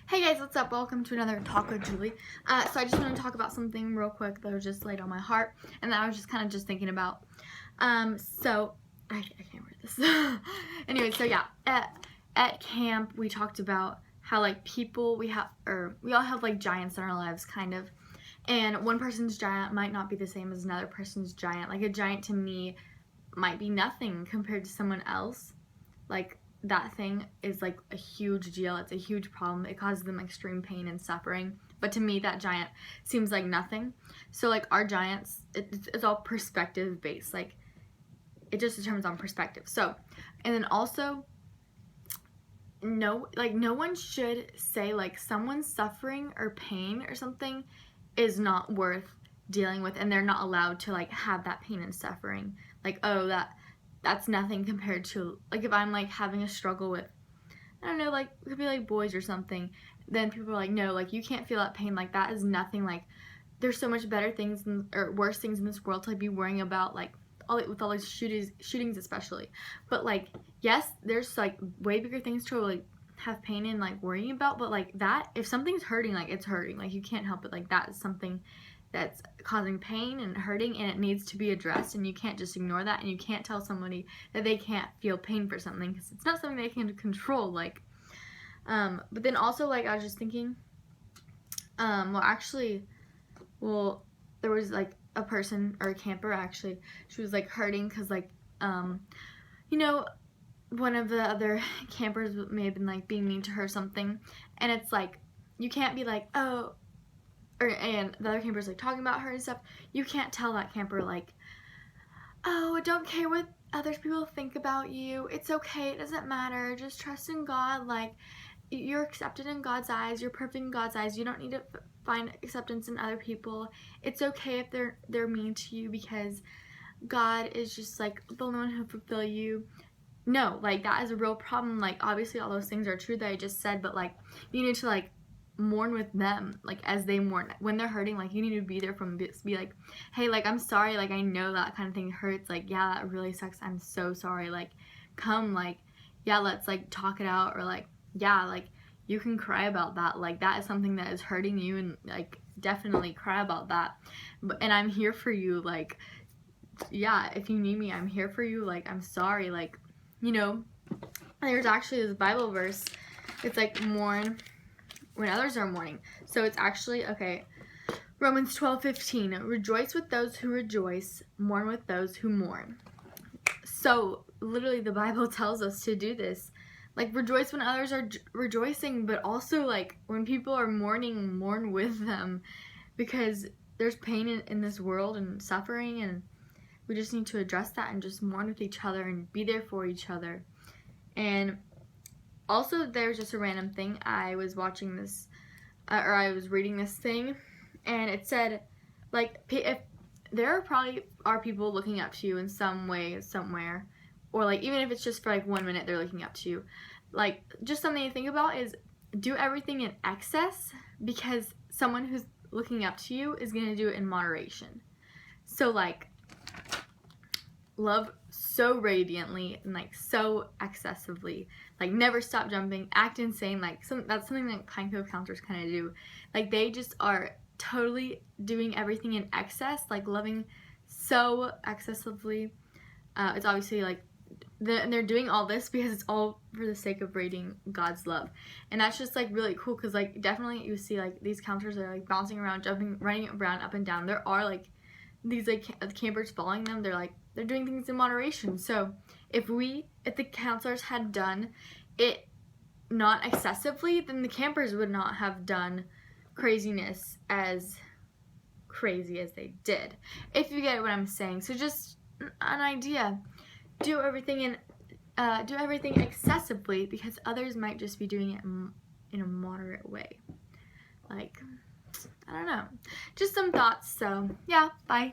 Hey guys, what's up? Welcome to another Talk with Julie. So I just want to talk about something real quick that was just laid on my heart and that I was just kind of just thinking about. So I can't read this. Anyway, so yeah, at camp we talked about how like people we all have like giants in our lives kind of, and one person's giant might not be the same as another person's giant. Like a giant to me might be nothing compared to someone else. Like that thing is like a huge deal. It's a huge problem. It causes them extreme pain and suffering. But to me, that giant seems like nothing. So like our giants, it's all perspective based. Like it just determines on perspective. So, and then also, no one should say like someone's suffering or pain or something is not worth dealing with, and they're not allowed to like have that pain and suffering. Like, oh, that's nothing compared to, like, if I'm like having a struggle with, I don't know, like it could be like boys or something, then people are like, no, like you can't feel that pain, like that is nothing. Like there's so much better things or worse things in this world to like be worrying about, like with all these shootings especially. But like, yes, there's like way bigger things to like have pain and like worrying about, but like that, if something's hurting, like it's hurting, like you can't help it. Like that is something that's causing pain and hurting, and it needs to be addressed, and you can't just ignore that, and you can't tell somebody that they can't feel pain for something because it's not something they can control. Like but then also, like, I was just thinking, there was like a person or a camper, actually, she was like hurting because like you know, one of the other campers may have been like being mean to her or something, and it's like you can't be like, oh, and the other camper's like talking about her and stuff. You can't tell that camper like, oh, don't care what other people think about you, it's okay, it doesn't matter, just trust in God, like you're accepted in God's eyes, you're perfect in God's eyes, you don't need to find acceptance in other people, it's okay if they're mean to you because God is just like the only one who will fulfill you. No, like that is a real problem. Like obviously all those things are true that I just said, but like you need to like mourn with them, like as they mourn when they're hurting. Like you need to be there from, be like, hey, like I'm sorry, like I know that kind of thing hurts, like yeah, that really sucks, I'm so sorry, like come, like yeah, let's like talk it out, or like yeah, like you can cry about that, like that is something that is hurting you, and like definitely cry about that, and I'm here for you, like yeah, if you need me, I'm here for you, like I'm sorry, like, you know. There's actually this Bible verse, it's like mourn when others are mourning. So it's actually, okay, Romans 12:15, rejoice with those who rejoice, mourn with those who mourn. So literally the Bible tells us to do this, like rejoice when others are rejoicing, but also like when people are mourning, mourn with them, because there's pain in this world and suffering, and we just need to address that and just mourn with each other and be there for each other. And also, there's just a random thing. I was watching this, or I was reading this thing, and it said, like, if there probably are people looking up to you in some way, somewhere, or like even if it's just for like 1 minute they're looking up to you, like just something to think about is do everything in excess, because someone who's looking up to you is going to do it in moderation. So like love so radiantly and like so excessively, like never stop jumping, act insane, like that's something that kind of counselors kind of do, like they just are totally doing everything in excess, like loving so excessively. It's obviously like they're doing all this because it's all for the sake of radiating God's love, and that's just like really cool, because like definitely you see like these counselors are like bouncing around, jumping, running around up and down. There are like these like campers following them, they're doing things in moderation. So if the counselors had done it not excessively, then the campers would not have done craziness as crazy as they did, if you get what I'm saying. So just an idea, do everything excessively, because others might just be doing it in a moderate way. Like, I don't know, just some thoughts. So yeah, bye.